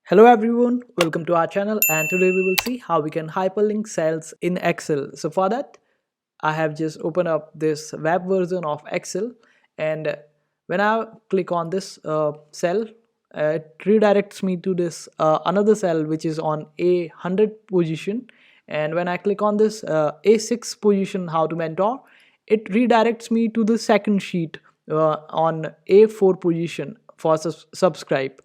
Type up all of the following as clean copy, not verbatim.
Hello everyone, welcome to our channel, and today we will see how we can hyperlink cells in Excel. So for that, I have just opened up this web version of Excel, and when I click on this cell, it redirects me to this another cell which is on A100 position. And when I click on this A6 position, how to mentor, it redirects me to the second sheet on A4 position for subscribe.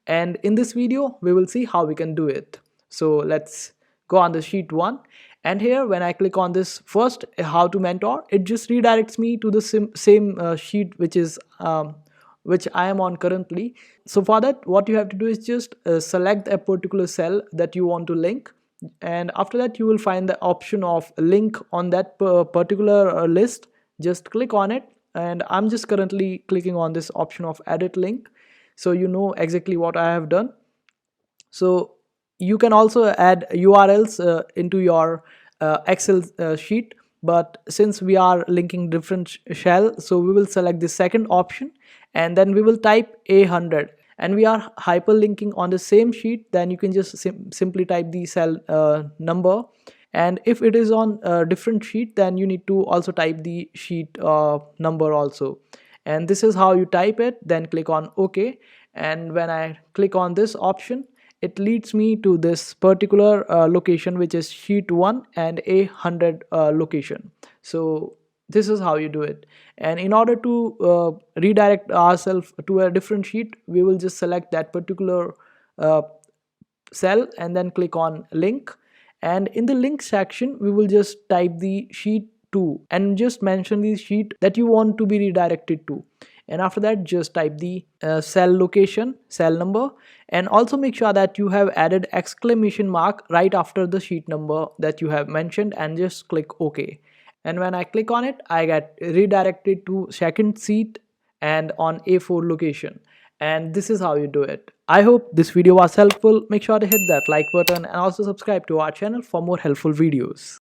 And in this video we will see how we can do it. So let's go on the sheet 1, and here when I click on this first how to mentor, it just redirects me to the same sheet which I am on currently. So for that, what you have to do is just select a particular cell that you want to link, and after that you will find the option of link on that particular list. Just click on it, and I'm just currently clicking on this option of edit link, so you know exactly what I have done. So you can also add URLs into your Excel sheet, but since we are linking different shell, so we will select the second option, and then we will type A100, and we are hyperlinking on the same sheet. Then you can just simply type the cell number, and if it is on a different sheet, then you need to also type the sheet number also. And this is how you type it, then click on OK. And when I click on this option, it leads me to this particular location, which is sheet 1 and A100 location. So this is how you do it. And in order to redirect ourselves to a different sheet, we will just select that particular uh, cell and then click on link. And in the link section, we will just type the sheet 2 and just mention the sheet that you want to be redirected to. And after that, just type the cell location, cell number, and also make sure that you have added exclamation mark right after the sheet number that you have mentioned, and just click OK. And when I click on it, I get redirected to second sheet and on A4 location. And this is how you do it. I hope this video was helpful. Make sure to hit that like button and also subscribe to our channel for more helpful videos.